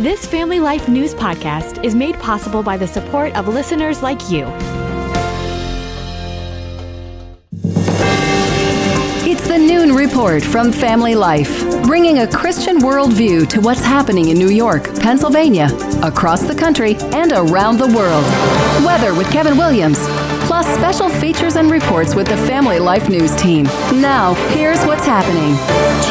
This Family Life News podcast is made possible by the support of listeners like you. It's the Noon Report from Family Life, bringing a Christian worldview to what's happening in New York, Pennsylvania, across the country, and around the world. Weather with Kevin Williams, plus special features and reports with the Family Life News team. Now, here's what's happening.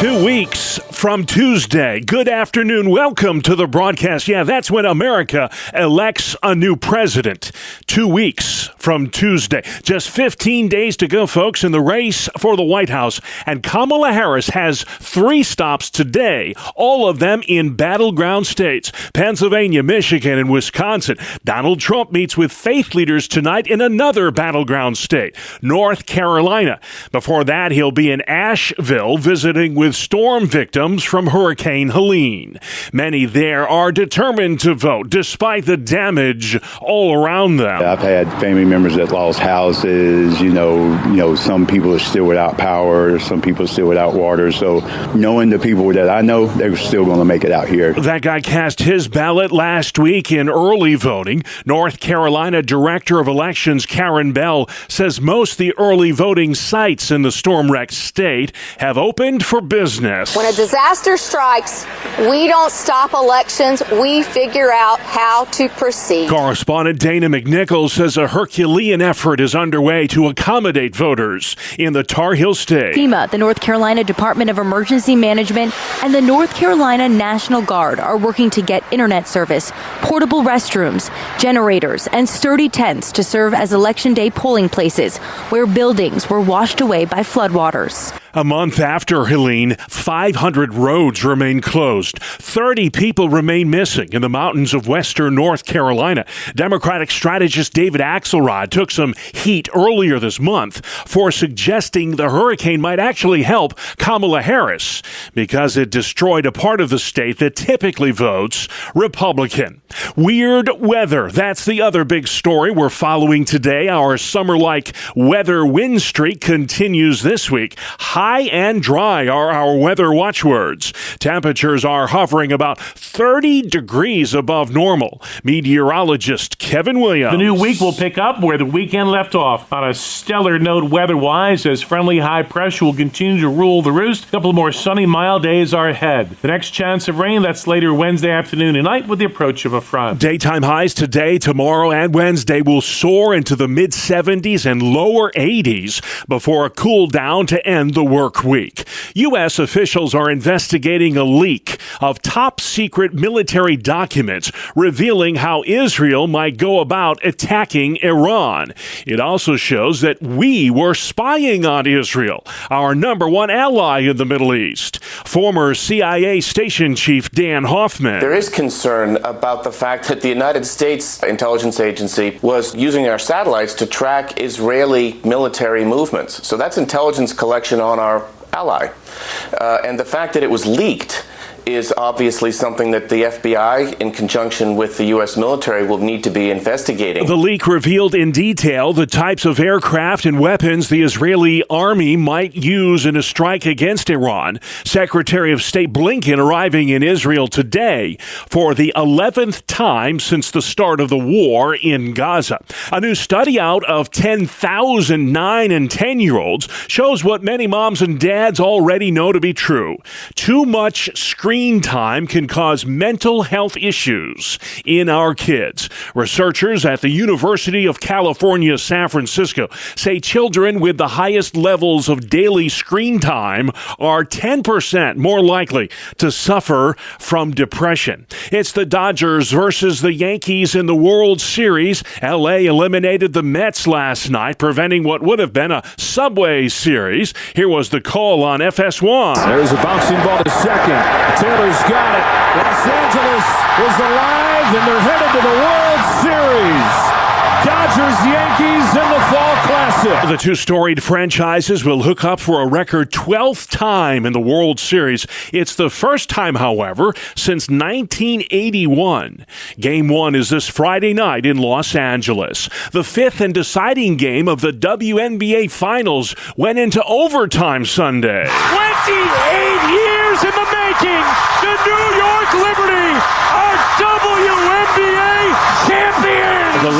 2 weeks from Tuesday. Good afternoon. Welcome to the broadcast. Yeah, that's when America elects a new president. 2 weeks from Tuesday. Just 15 days to go, folks, in the race for the White House. And Kamala Harris has 3 stops today, all of them in battleground states: Pennsylvania, Michigan, and Wisconsin. Donald Trump meets with faith leaders tonight in another battleground state, North Carolina. Before that, he'll be in Asheville visiting with storm victims from Hurricane Helene. Many there are determined to vote despite the damage all around them. I've had family members that lost houses. You know, some people are still without power. Some people are still without water. So knowing the people that I know, they're still going to make it out here. That guy cast his ballot last week in early voting. North Carolina Director of Elections Karen Bell says most of the early voting sites in the storm-wrecked state have opened for business. When a disaster strikes, we don't stop elections. We figure out how to proceed. Correspondent Dana McNichols says a Herculean effort is underway to accommodate voters in the Tar Heel State. FEMA, the North Carolina Department of Emergency Management, and the North Carolina National Guard are working to get internet service, portable restrooms, generators, and sturdy tents to serve as Election Day polling places where buildings were washed away by floodwaters. A month after Helene, 500 roads remain closed. 30 people remain missing in the mountains of western North Carolina. Democratic strategist David Axelrod took some heat earlier this month for suggesting the hurricane might actually help Kamala Harris because it destroyed a part of the state that typically votes Republican. Weird weather. That's the other big story we're following today. Our summer-like weather wind streak continues this week. High and dry are our weather watchwords. Temperatures are hovering about 30 degrees above normal. Meteorologist Kevin Williams. The new week will pick up where the weekend left off on a stellar note weather-wise as friendly high pressure will continue to rule the roost. A couple more sunny, mild days are ahead. The next chance of rain, that's later Wednesday afternoon and night with the approach of a front. Daytime highs today, tomorrow, and Wednesday will soar into the mid-70s and lower 80s before a cool down to end the work week. U.S. officials are investigating a leak of top-secret military documents revealing how Israel might go about attacking Iran. It also shows that we were spying on Israel, our number one ally in the Middle East. Former CIA station chief Dan Hoffman. There is concern about the fact that the United States intelligence agency was using our satellites to track Israeli military movements. So that's intelligence collection on our ally. And the fact that it was leaked is obviously something that the FBI, in conjunction with the U.S. military, will need to be investigating. The leak revealed in detail the types of aircraft and weapons the Israeli army might use in a strike against Iran. Secretary of State Blinken arriving in Israel today for the 11th time since the start of the war in Gaza. A new study out of 10,000 9 and 10-year-olds shows what many moms and dads already know to be true. Too much screen time can cause mental health issues in our kids. Researchers at the University of California, San Francisco say children with the highest levels of daily screen time are 10% more likely to suffer from depression. It's the Dodgers versus the Yankees in the World Series. LA eliminated the Mets last night, preventing what would have been a Subway Series. Here was the call on FS1. There's a bouncing ball to second. Taylor's got it. Los Angeles is alive, and they're headed to the World Series. Dodgers-Yankees in the Fall Classic. The two storied franchises will hook up for a record 12th time in the World Series. It's the first time, however, since 1981. Game 1 is this Friday night in Los Angeles. The fifth and deciding game of the WNBA Finals went into overtime Sunday. 28 years in the making, the New York Liberty are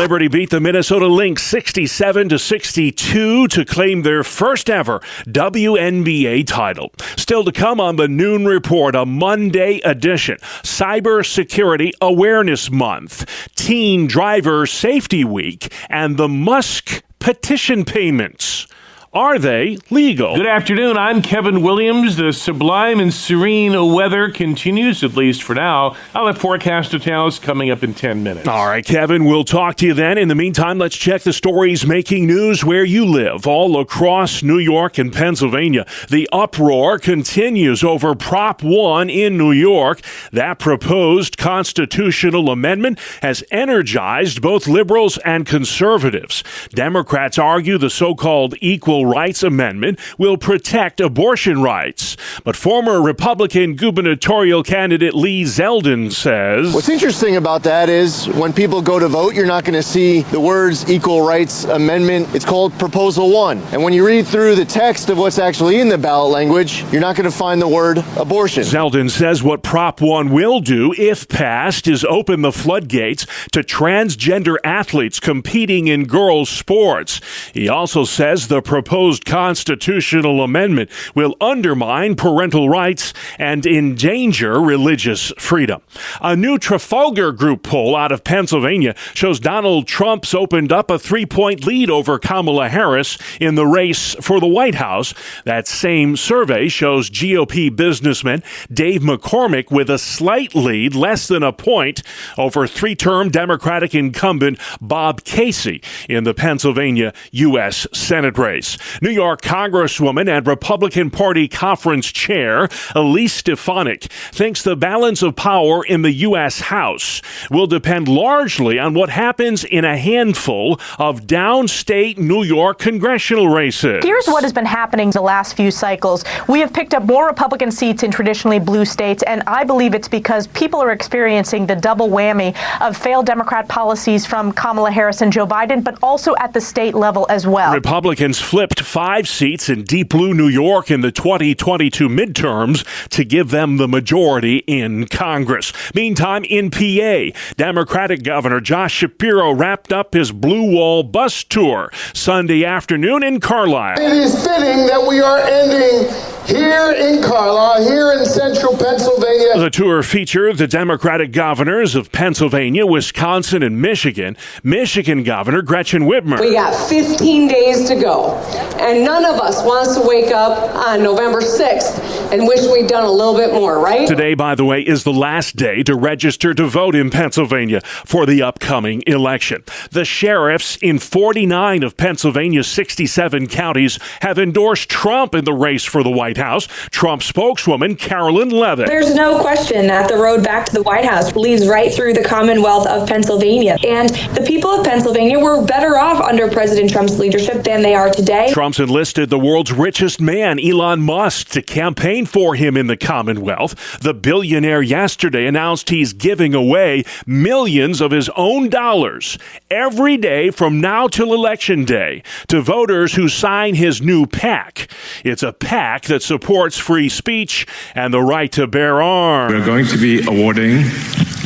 Liberty beat the Minnesota Lynx 67-62 to claim their first ever WNBA title. Still to come on the Noon Report, a Monday edition. Cybersecurity Awareness Month, Teen Driver Safety Week, and the Musk petition payments. Are they legal? Good afternoon. I'm Kevin Williams. The sublime and serene weather continues, at least for now. I'll have forecast details coming up in 10 minutes. All right, Kevin, we'll talk to you then. In the meantime, let's check the stories making news where you live, all across New York and Pennsylvania. The uproar continues over Prop 1 in New York. That proposed constitutional amendment has energized both liberals and conservatives. Democrats argue the so-called Equal Rights Amendment will protect abortion rights. But former Republican gubernatorial candidate Lee Zeldin says, what's interesting about that is when people go to vote, you're not going to see the words Equal Rights Amendment. It's called Proposal 1. And when you read through the text of what's actually in the ballot language, you're not going to find the word abortion. Zeldin says what Prop 1 will do, if passed, is open the floodgates to transgender athletes competing in girls' sports. He also says the proposed constitutional amendment will undermine parental rights and endanger religious freedom. A new Trafalgar Group poll out of Pennsylvania shows Donald Trump's opened up a 3-point lead over Kamala Harris in the race for the White House. That same survey shows GOP businessman Dave McCormick with a slight lead, less than a point, over three-term Democratic incumbent Bob Casey in the Pennsylvania U.S. Senate race. New York Congresswoman and Republican Party conference chair Elise Stefanik thinks the balance of power in the U.S. House will depend largely on what happens in a handful of downstate New York congressional races. Here's what has been happening the last few cycles. We have picked up more Republican seats in traditionally blue states, and I believe it's because people are experiencing the double whammy of failed Democrat policies from Kamala Harris and Joe Biden, but also at the state level as well. Republicans flipped 5 seats in deep blue New York in the 2022 midterms to give them the majority in Congress. Meantime, in PA, Democratic Governor Josh Shapiro wrapped up his Blue Wall bus tour Sunday afternoon in Carlisle. It is fitting that we are ending here in Carlisle, here in central Pennsylvania. The tour featured the Democratic governors of Pennsylvania, Wisconsin, and Michigan. Michigan Governor Gretchen Whitmer. We got 15 days to go, and none of us wants to wake up on November 6th and wish we'd done a little bit more, right? Today, by the way, is the last day to register to vote in Pennsylvania for the upcoming election. The sheriffs in 49 of Pennsylvania's 67 counties have endorsed Trump in the race for the White House. Trump spokeswoman Carolyn Leavitt. There's no question that the road back to the White House leads right through the Commonwealth of Pennsylvania. And the people of Pennsylvania were better off under President Trump's leadership than they are today. Trump's enlisted the world's richest man, Elon Musk, to campaign for him in the Commonwealth. The billionaire yesterday announced he's giving away millions of his own dollars every day from now till Election Day to voters who sign his new PAC. It's a PAC that supports free speech and the right to bear arms. We're going to be awarding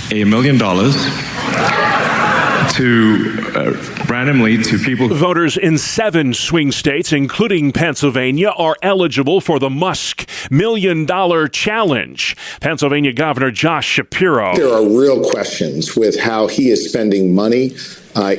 $1 million to randomly to people. Voters in 7 swing states, including Pennsylvania, are eligible for the Musk $1 Million Challenge. Pennsylvania Governor Josh Shapiro. There are real questions with how he is spending money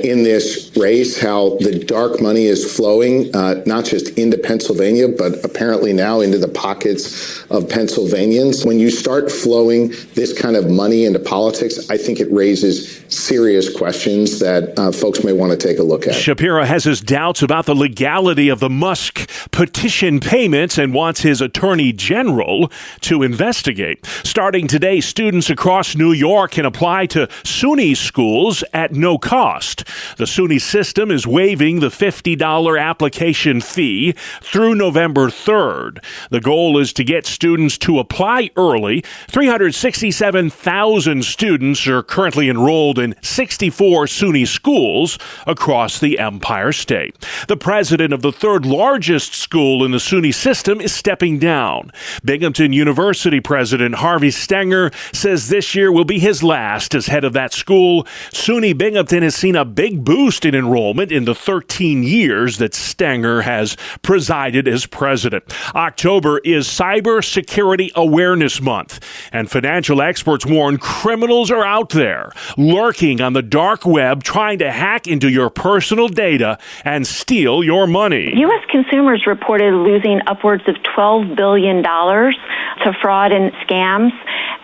in this race, how the dark money is flowing, not just into Pennsylvania, but apparently now into the pockets of Pennsylvanians. When you start flowing this kind of money into politics, I think it raises serious questions that folks may want to take a look at. Shapiro has his doubts about the legality of the Musk petition payments and wants his attorney general to investigate. Starting today, students across New York can apply to SUNY schools at no cost. The SUNY system is waiving the $50 application fee through November 3rd. The goal is to get students to apply early. 367,000 students are currently enrolled in 64 SUNY schools across the Empire State. The president of the third largest school in the SUNY system is stepping down. Binghamton University President Harvey Stenger says this year will be his last as head of that school. SUNY Binghamton has seen seen a big boost in enrollment in the 13 years that Stenger has presided as president. October is Cybersecurity Awareness Month, and financial experts warn criminals are out there lurking on the dark web trying to hack into your personal data and steal your money. U.S. consumers reported losing upwards of $12 billion to fraud and scams.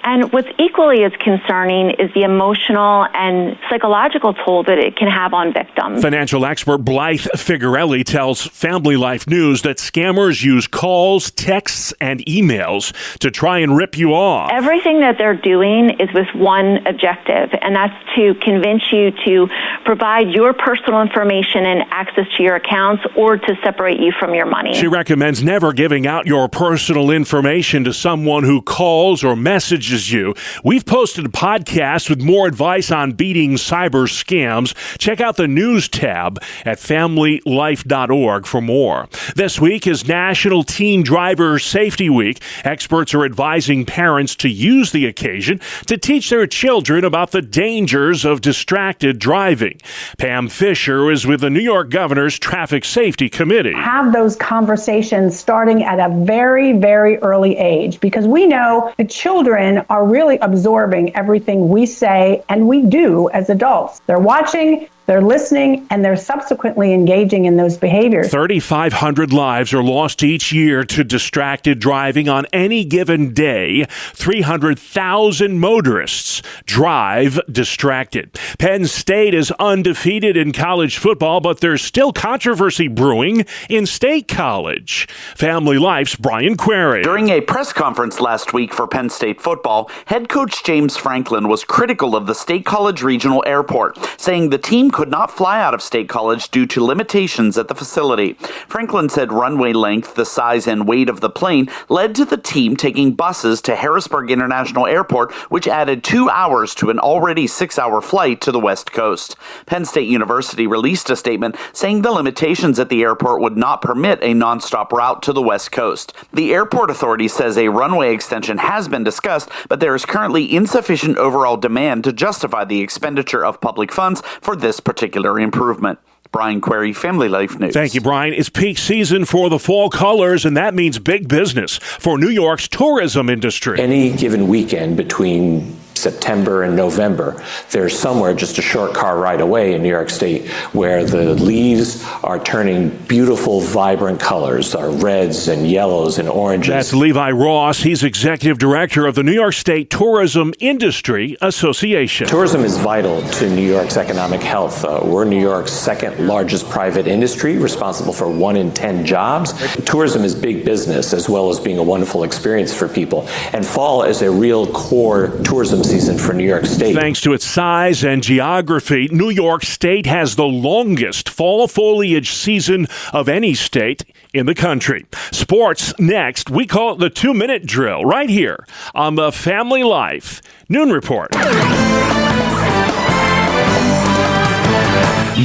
And what's equally as concerning is the emotional and psychological toll that it can have on victims. Financial expert Blythe Figarelli tells Family Life News that scammers use calls, texts, and emails to try and rip you off. Everything that they're doing is with one objective, and that's to convince you to provide your personal information and access to your accounts or to separate you from your money. She recommends never giving out your personal information to someone who calls or messages you. We've posted a podcast with more advice on beating cyber scams. Check out the news tab at familylife.org for more. This week is National Teen Driver Safety Week. Experts are advising parents to use the occasion to teach their children about the dangers of distracted driving. Pam Fisher is with the New York Governor's Traffic Safety Committee. Have those conversations starting at a very, very early age, because we know the children are really absorbing everything we say and we do as adults. They're watching, they're listening, and they're subsequently engaging in those behaviors. 3,500 lives are lost each year to distracted driving on any given day. 300,000 motorists drive distracted. Penn State is undefeated in college football, but there's still controversy brewing in State College. Family Life's Brian Query. During a press conference last week for Penn State football, head coach James Franklin was critical of the State College Regional Airport, saying the team could not fly out of State College due to limitations at the facility. Franklin said runway length, the size and weight of the plane, led to the team taking buses to Harrisburg International Airport, which added 2 hours to an already 6-hour flight to the West Coast. Penn State University released a statement saying the limitations at the airport would not permit a nonstop route to the West Coast. The airport authority says a runway extension has been discussed, but there is currently insufficient overall demand to justify the expenditure of public funds for this particular improvement. Brian Query, Family Life News. Thank you, Brian. It's peak season for the fall colors, and that means big business for New York's tourism industry. Any given weekend between September and November, there's somewhere just a short car ride away in New York State where the leaves are turning beautiful, vibrant colors, reds and yellows and oranges. That's Levi Ross. He's executive director of the New York State Tourism Industry Association. Tourism is vital to New York's economic health. We're New York's second largest private industry, responsible for 1 in 10 jobs. Tourism is big business as well as being a wonderful experience for people. And fall is a real core tourism season for New York State. Thanks to its size and geography, New York State has the longest fall foliage season of any state in the country. Sports next. We call it the 2-minute drill right here on the Family Life Noon Report.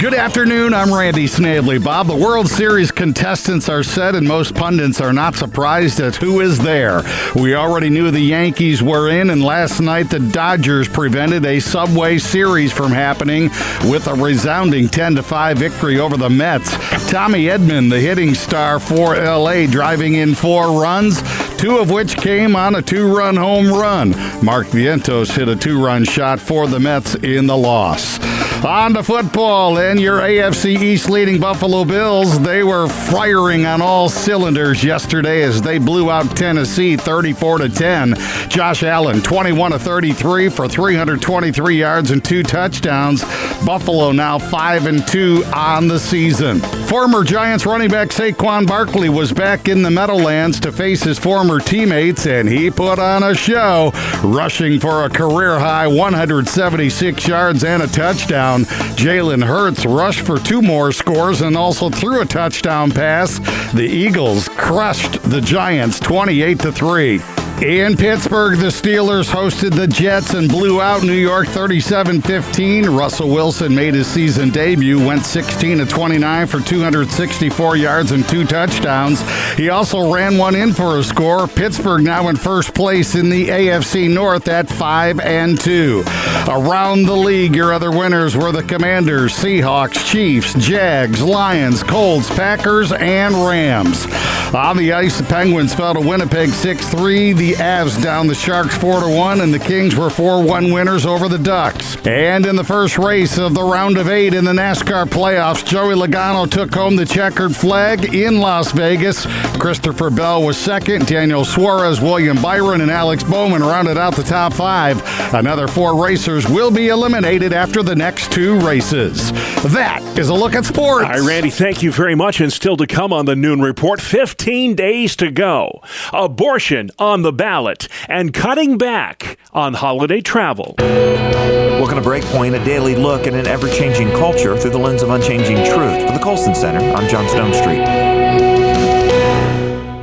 Good afternoon, I'm Randy Snavely. Bob, the World Series contestants are set, and most pundits are not surprised at who is there. We already knew the Yankees were in, and last night the Dodgers prevented a Subway Series from happening with a resounding 10-5 victory over the Mets. Tommy Edman, the hitting star for L.A., driving in 4 runs, 2 of which came on a 2-run home run. Mark Vientos hit a 2-run shot for the Mets in the loss. On to football, and your AFC East leading Buffalo Bills, they were firing on all cylinders yesterday as they blew out Tennessee 34-10. Josh Allen, 21-33 for 323 yards and 2 touchdowns. Buffalo now 5-2 on the season. Former Giants running back Saquon Barkley was back in the Meadowlands to face his former teammates, and he put on a show, rushing for a career-high 176 yards and a touchdown. Jalen Hurts rushed for 2 more scores and also threw a touchdown pass. The Eagles crushed the Giants 28-3. In Pittsburgh, the Steelers hosted the Jets and blew out New York 37-15. Russell Wilson made his season debut, went 16-29 for 264 yards and 2 touchdowns. He also ran one in for a score. Pittsburgh now in first place in the AFC North at 5-2. Around the league, your other winners were the Commanders, Seahawks, Chiefs, Jags, Lions, Colts, Packers, and Rams. On the ice, the Penguins fell to Winnipeg 6-3. The Avs down the Sharks 4-1, and the Kings were 4-1 winners over the Ducks. And in the first race of the round of 8 in the NASCAR playoffs, Joey Logano took home the checkered flag in Las Vegas. Christopher Bell was second. Daniel Suarez, William Byron, and Alex Bowman rounded out the top 5. Another 4 racers will be eliminated after the next 2 races. That is a look at sports. All right, Randy, thank you very much. And still to come on the Noon Report, 15 days to go. Abortion on the ballot and cutting back on holiday travel. Welcome to Breakpoint, a daily look at an ever-changing culture through the lens of unchanging truth. For the Colson Center, I'm John Stonestreet.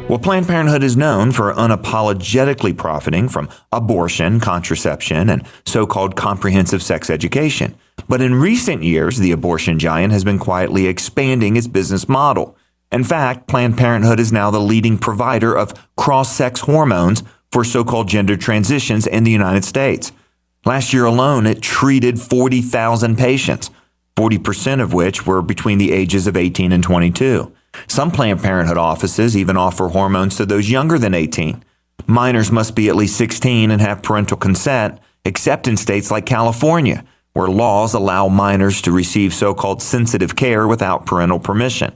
Well, Planned Parenthood is known for unapologetically profiting from abortion, contraception, and so-called comprehensive sex education. But in recent years, the abortion giant has been quietly expanding its business model. In fact, Planned Parenthood is now the leading provider of cross-sex hormones for so-called gender transitions in the United States. Last year alone, it treated 40,000 patients, 40% of which were between the ages of 18 and 22. Some Planned Parenthood offices even offer hormones to those younger than 18. Minors must be at least 16 and have parental consent, except in states like California, where laws allow minors to receive so-called sensitive care without parental permission.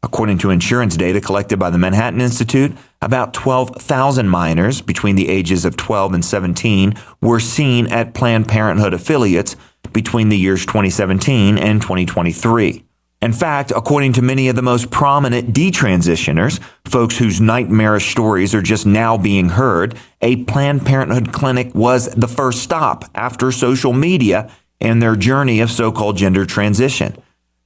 According to insurance data collected by the Manhattan Institute, about 12,000 minors between the ages of 12 and 17 were seen at Planned Parenthood affiliates between the years 2017 and 2023. In fact, according to many of the most prominent detransitioners, folks whose nightmarish stories are just now being heard, a Planned Parenthood clinic was the first stop after social media in their journey of so-called gender transition.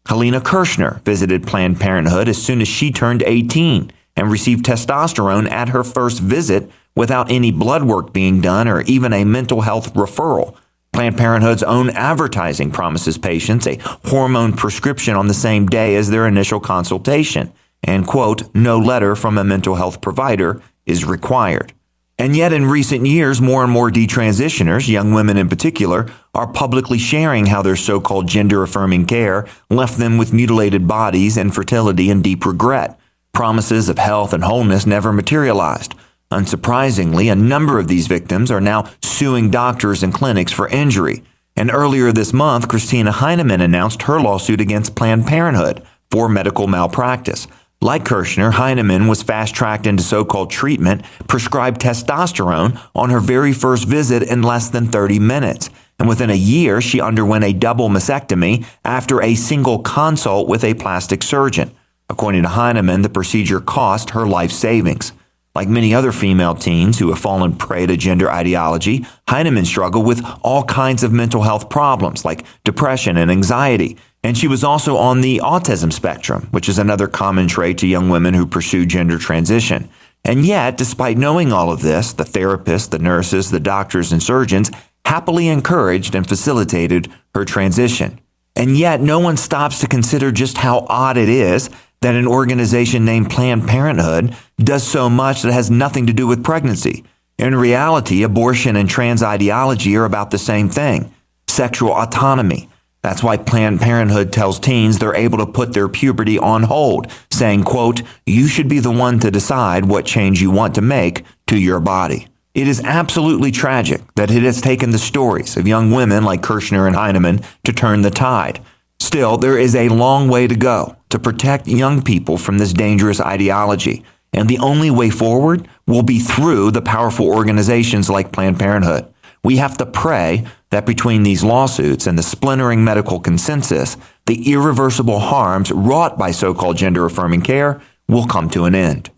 Helena Kirshner visited Planned Parenthood as soon as she turned 18 and received testosterone at her first visit without any blood work being done or even a mental health referral. Planned Parenthood's own advertising promises patients a hormone prescription on the same day as their initial consultation, and, quote, no letter from a mental health provider is required. And yet in recent years, more and more detransitioners, young women in particular, are publicly sharing how their so-called gender-affirming care left them with mutilated bodies, infertility, and deep regret. Promises of health and wholeness never materialized. Unsurprisingly, a number of these victims are now suing doctors and clinics for injury. And earlier this month, Christina Heinemann announced her lawsuit against Planned Parenthood for medical malpractice. Like Kirshner, Heinemann was fast-tracked into so-called treatment, prescribed testosterone on her very first visit in less than 30 minutes. And within a year, she underwent a double mastectomy after a single consult with a plastic surgeon. According to Heinemann, the procedure cost her life savings. Like many other female teens who have fallen prey to gender ideology, Heinemann struggled with all kinds of mental health problems like depression and anxiety. And she was also on the autism spectrum, which is another common trait to young women who pursue gender transition. And yet, despite knowing all of this, the therapists, the nurses, the doctors, and surgeons happily encouraged and facilitated her transition. And yet, no one stops to consider just how odd it is that an organization named Planned Parenthood does so much that has nothing to do with pregnancy. In reality, abortion and trans ideology are about the same thing: sexual autonomy. That's why Planned Parenthood tells teens they're able to put their puberty on hold, saying, quote, you should be the one to decide what change you want to make to your body. It is absolutely tragic that it has taken the stories of young women like Kirshner and Heinemann to turn the tide. Still, there is a long way to go to protect young people from this dangerous ideology, and the only way forward will be through the powerful organizations like Planned Parenthood. We have to pray that between these lawsuits and the splintering medical consensus, the irreversible harms wrought by so-called gender-affirming care will come to an end.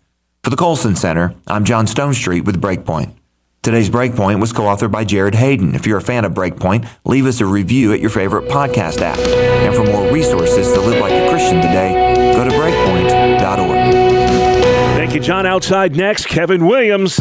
For the Colson Center, I'm John Stonestreet with Breakpoint. Today's Breakpoint was co-authored by Jared Hayden. If you're a fan of Breakpoint, leave us a review at your favorite podcast app. And for more resources to live like a Christian today, go to breakpoint.org. Thank you, John. Outside next, Kevin Williams.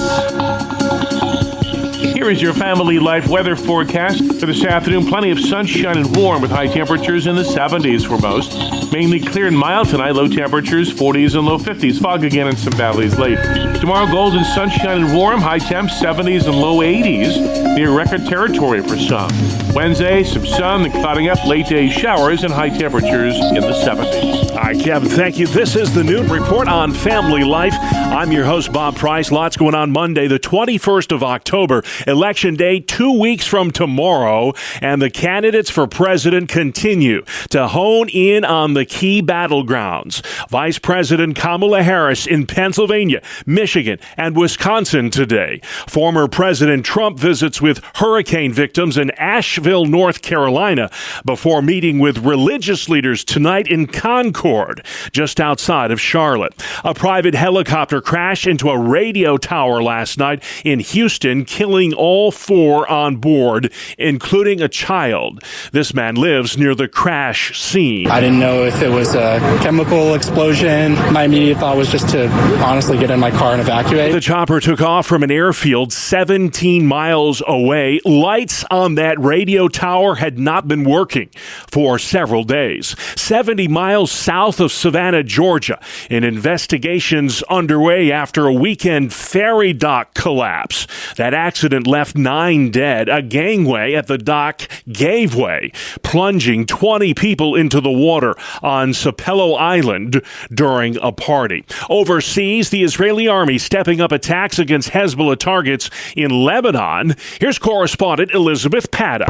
Here is your Family Life weather forecast for this afternoon. Plenty of sunshine and warm with high temperatures in the 70s for most. Mainly clear and mild tonight. Low temperatures 40s and low 50s. Fog again in some valleys late. Tomorrow, golden sunshine and warm. High temps 70s and low 80s. Near record territory for some. Wednesday, some sun and clouding up. Late day showers and high temperatures in the 70s. All right, Kevin, thank you. This is the Noon Report on Family Life. I'm your host, Bob Price. Lots going on Monday, the 21st of October. Election Day, 2 weeks from tomorrow. And the candidates for president continue to hone in on the key battlegrounds. Vice President Kamala Harris in Pennsylvania, Michigan, and Wisconsin today. Former President Trump visits with hurricane victims in Asheville, North Carolina, before meeting with religious leaders tonight in Concord, just outside of Charlotte. A private helicopter crashed into a radio tower last night in Houston, killing all 4 on board, including a child. This man lives near the crash scene. I didn't know if it was a chemical explosion. My immediate thought was just to honestly get in my car and evacuate. The chopper took off from an airfield 17 miles away. Lights on that radio tower had not been working for several days. 70 miles south of Savannah, Georgia, an investigation's underway after a weekend ferry dock collapse. That accident left 9 dead. A gangway at the dock gave way, plunging 20 people into the water on Sapelo Island during a party. Overseas, the Israeli army stepping up attacks against Hezbollah targets in Lebanon. Here's correspondent Elizabeth Padda.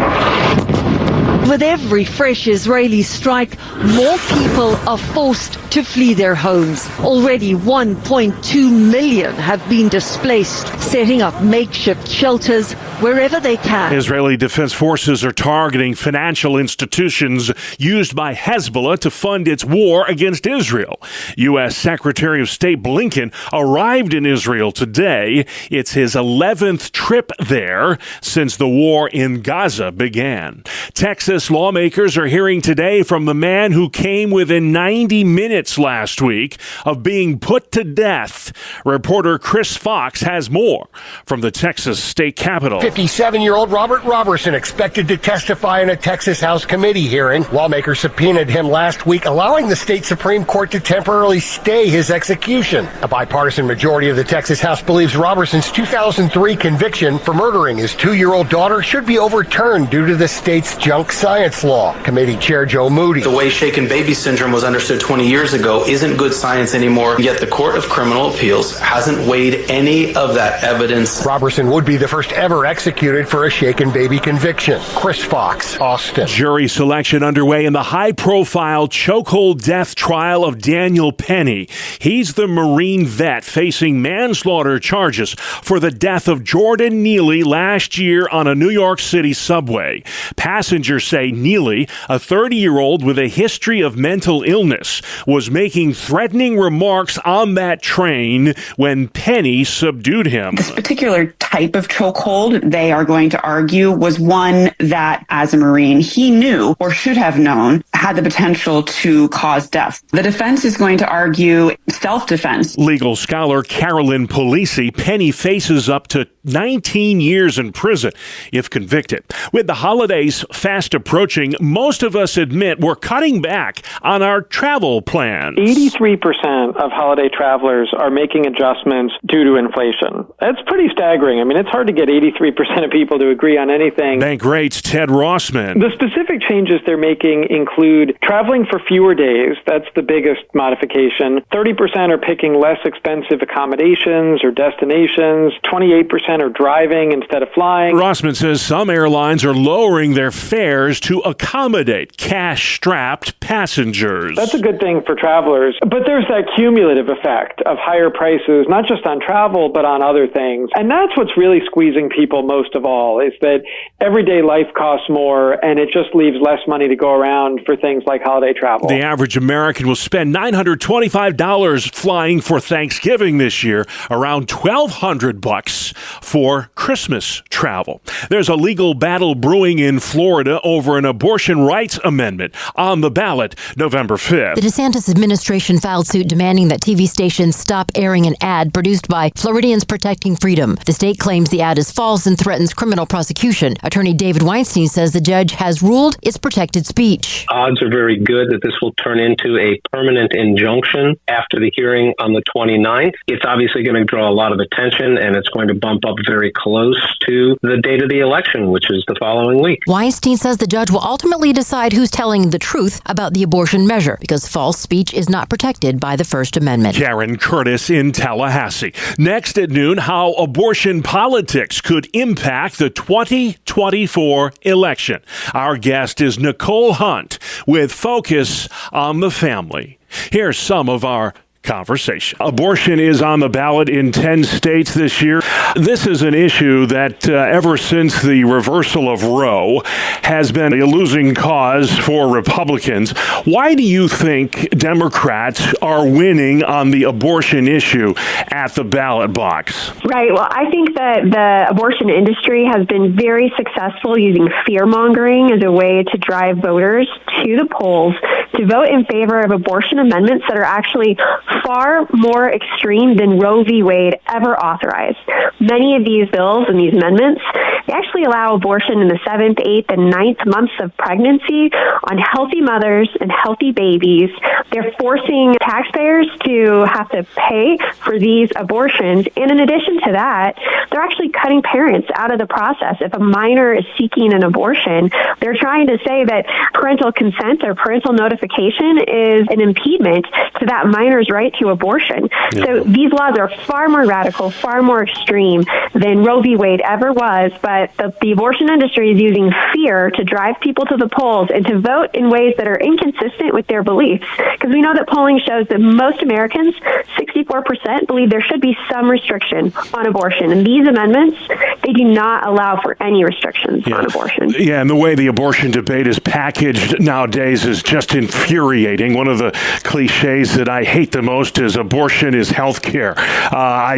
With every fresh Israeli strike, more people are forced to flee their homes. Already 1.2 million have been displaced, setting up makeshift shelters wherever they can. Israeli Defense Forces are targeting financial institutions used by Hezbollah to fund its war against Israel. U.S. Secretary of State Blinken arrived in Israel today. It's his 11th trip there since the war in Gaza began. Texas lawmakers are hearing today from the man who came within 90 minutes last week of being put to death. Reporter Chris Fox has more from the Texas State Capitol. 57-year-old Robert Robertson expected to testify in a Texas House committee hearing. Lawmakers subpoenaed him last week, allowing the state Supreme Court to temporarily stay his execution. A bipartisan majority of the Texas House believes Robertson's 2003 conviction for murdering his 2-year-old daughter should be overturned due to the state's junk science law. Committee Chair Joe Moody. The way shaken baby syndrome was understood 20 years ago isn't good science anymore, yet the Court of Criminal Appeals hasn't weighed any of that evidence. Robertson would be the first ever executed for a shaken baby conviction. Chris Fox, Austin. Jury selection underway in the high-profile chokehold death trial of Daniel Penny. He's the Marine vet facing manslaughter charges for the death of Jordan Neely last year on a New York City subway. Passengers say Neely, a 30-year-old with a history of mental illness, was making threatening remarks on that train when Penny subdued him. This particular type of chokehold, they are going to argue, was one that, as a Marine, he knew or should have known had the potential to cause death. The defense is going to argue self-defense. Legal scholar Carolyn Polisi, Penny faces up to 19 years in prison if convicted. With the holidays fast approaching, most of us admit we're cutting back on our travel plans. 83% of holiday travelers are making adjustments due to inflation. That's pretty staggering. I mean, it's hard to get 83% of people to agree on anything. Bank rates Ted Rossman. The specific changes they're making include traveling for fewer days. That's the biggest modification. 30% are picking less expensive accommodations or destinations. 28% are driving instead of flying. Rossman says some airlines are lowering their fares to accommodate cash-strapped passengers. That's a good thing for travelers. But there's that cumulative effect of higher prices, not just on travel, but on other things. And that's what's really squeezing people most of all, is that everyday life costs more, and it just leaves less money to go around for things like holiday travel. The average American will spend $925 flying for Thanksgiving this year, around $1,200 for Christmas travel. There's a legal battle brewing in Florida over an abortion rights amendment on the ballot November 5th. The DeSantis administration filed suit demanding that TV stations stop airing an ad produced by Floridians Protecting Freedom. The state claims the ad is false and threatens criminal prosecution. Attorney David Weinstein says the judge has ruled it's protected speech. Odds are very good that this will turn into a permanent injunction after the hearing on the 29th. It's obviously going to draw a lot of attention, and it's going to bump up very close to the date of the election, which is the following week. Weinstein says the judge will ultimately decide who's telling the truth about the abortion measure because false speech is not protected by the First Amendment. Karen Curtis in Tallahassee. Next at noon, how abortion politics could impact the 2024 election. Our guest is Nicole Hunt with Focus on the Family. Here's some of our conversation. Abortion is on the ballot in 10 states this year. This is an issue that ever since the reversal of Roe has been a losing cause for Republicans. Why do you think Democrats are winning on the abortion issue at the ballot box? Right. Well, I think that the abortion industry has been very successful using fear-mongering as a way to drive voters to the polls to vote in favor of abortion amendments that are actually far more extreme than Roe v. Wade ever authorized. Many of these bills and these amendments, they actually allow abortion in the 7th, 8th, and 9th months of pregnancy on healthy mothers and healthy babies. They're forcing taxpayers to have to pay for these abortions. And in addition to that, they're actually cutting parents out of the process. If a minor is seeking an abortion, they're trying to say that parental consent or parental notification is an impediment to that minor's right to abortion. Yeah. So these laws are far more radical, far more extreme than Roe v. Wade ever was, but the abortion industry is using fear to drive people to the polls and to vote in ways that are inconsistent with their beliefs. Because we know that polling shows that most Americans, 64%, believe there should be some restriction on abortion. And these amendments, they do not allow for any restrictions on abortion. Yeah, and the way the abortion debate is packaged nowadays is just infuriating. One of the cliches that I hate the most is abortion is health care. I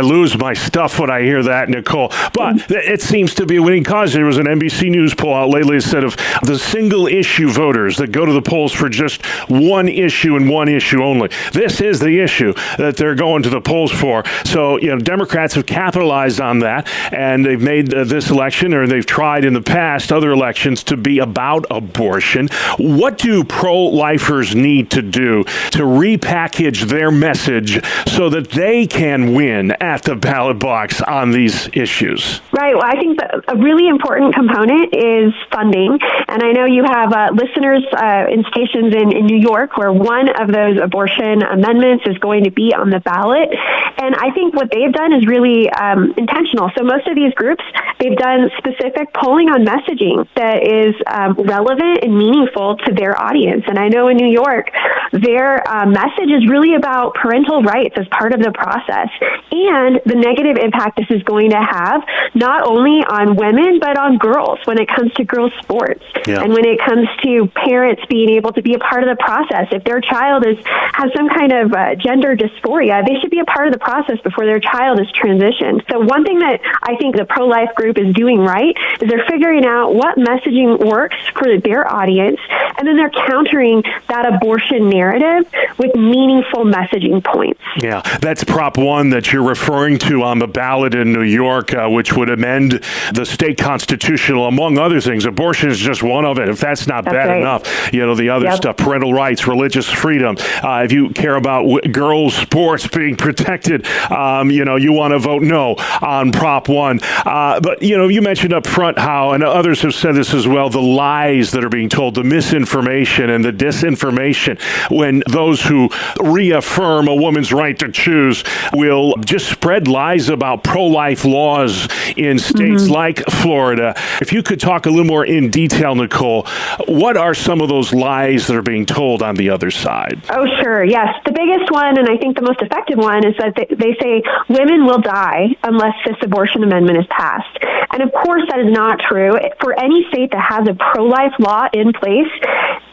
lose my stuff when I hear that, Nicole. But it seems to be a winning cause. There was an NBC News poll out lately that said of the single issue voters that go to the polls for just one issue and one issue only, this is the issue that they're going to the polls for. So, Democrats have capitalized on that, and they've made this election, or they've tried in the past, other elections, to be about abortion. What do pro-lifers need to do to repackage their message so that they can win at the ballot box on these issues? Right. Well, I think that a really important component is funding. And I know you have listeners in stations in New York where one of those abortion amendments is going to be on the ballot. And I think what they've done is really intentional. So most of these groups, they've done specific polling on messaging that is relevant and meaningful to their audience. And I know in New York, their message is really about parental rights as part of the process and the negative impact this is going to have not only on women, but on girls when it comes to girls' sports. Yeah. And when it comes to parents being able to be a part of the process. If their child has some kind of gender dysphoria, they should be a part of the process before their child is transitioned. So one thing that I think the pro-life group is doing right is they're figuring out what messaging works for their audience, and then they're countering that abortion narrative with meaningful messaging points. Yeah, that's Prop 1 that you're referring to on the ballot in New York, which would amend the state constitutional, among other things. Abortion is just one of it. If that's not bad enough, the other stuff, parental rights, religious freedom. If you care about girls' sports being protected, you want to vote no on Prop 1. But, you mentioned up front how, and others have said this as well, the lies that are being told, the misinformation and the disinformation, when those who reaffirm a woman's right to choose will just spread lies about pro-life laws in states like Florida. If you could talk a little more in detail, Nicole, what are some of those lies that are being told on the other side? Oh, sure. Yes. The biggest one, and I think the most effective one, is that they say women will die unless this abortion amendment is passed. And of course, that is not true. For any state that has a pro-life law in place,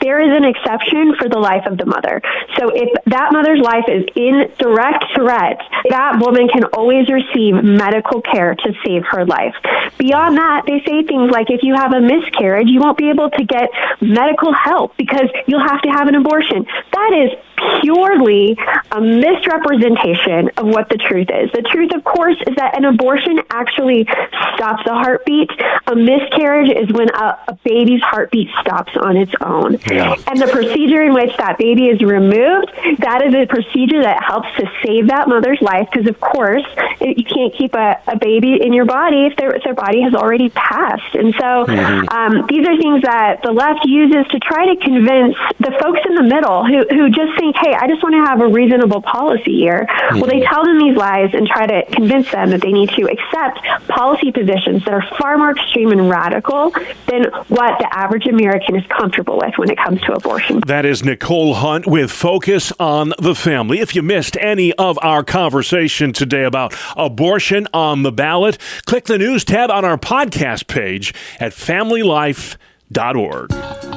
there is an exception for the life of the mother. So if that mother's life is in direct threat, that woman can always receive medical care to save her life. Beyond that, they say things like if you have a miscarriage, you won't be able to get medical help because you'll have to have an abortion. That is purely a misrepresentation of what the truth is. The truth, of course, is that an abortion actually stops the heartbeat. A miscarriage is when a baby's heartbeat stops on its own. Yeah. And the procedure in which that baby is removed, that is a procedure that helps to save that mother's life because, of course, you can't keep a baby in your body if their body has already passed. And so these are things that the left uses to try to convince the folks in the middle who just think, hey, I just want to have a reasonable policy here. Well, they tell them these lies and try to convince them that they need to accept policy positions that are far more extreme and radical than what the average American is comfortable with when it comes to abortion. That is Nicole Hunt with Focus on the Family. If you missed any of our conversation today about abortion on the ballot, click the news tab on our podcast page at familylife.org.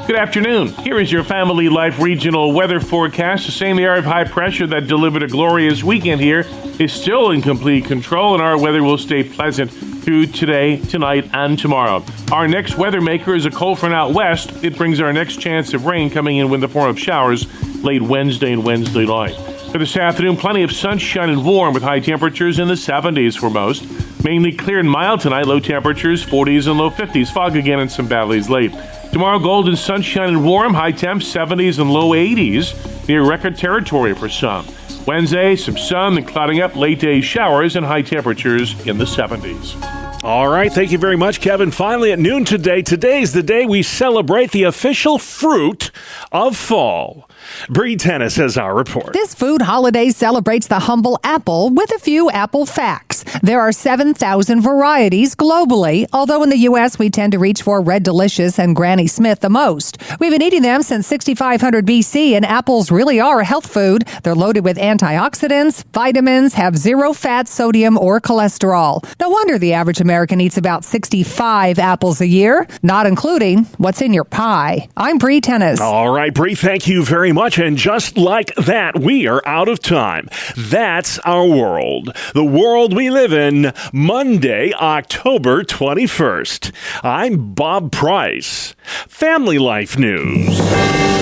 Good afternoon. Here is your Family Life regional weather forecast. The same area of high pressure that delivered a glorious weekend here is still in complete control, and our weather will stay pleasant through today, tonight, and tomorrow. Our next weather maker is a cold front out west. It brings our next chance of rain coming in the form of showers late Wednesday and Wednesday night. For this afternoon, plenty of sunshine and warm with high temperatures in the 70s for most. Mainly clear and mild tonight, low temperatures 40s and low 50s. Fog again in some valleys late. Tomorrow, golden sunshine and warm, high temps 70s and low 80s, near record territory for some. Wednesday, some sun and clouding up, late day showers and high temperatures in the 70s. All right, thank you very much, Kevin. Finally, at noon today's the day we celebrate the official fruit of fall. Bree Tennis has our report. This food holiday celebrates the humble apple with a few apple facts. There are 7,000 varieties globally, although in the U.S. we tend to reach for Red Delicious and Granny Smith the most. We've been eating them since 6500 BC, and apples really are a health food. They're loaded with antioxidants, vitamins, have zero fat, sodium, or cholesterol. No wonder the average American eats about 65 apples a year, not including what's in your pie. I'm Bree Tennis. All right, Bree, thank you very much. And just like that, we are out of time. That's our world. The world we live in, Monday, October 21st. I'm Bob Price. Family Life News.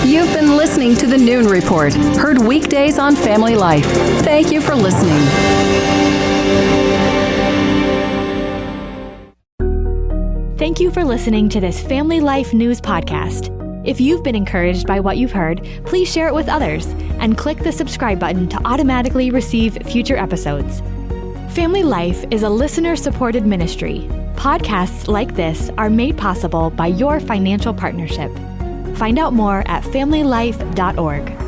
You've been listening to the Noon Report, heard weekdays on Family Life. Thank you for listening. Thank you for listening to this Family Life News podcast. If you've been encouraged by what you've heard, please share it with others and click the subscribe button to automatically receive future episodes. Family Life is a listener-supported ministry. Podcasts like this are made possible by your financial partnership. Find out more at familylife.org.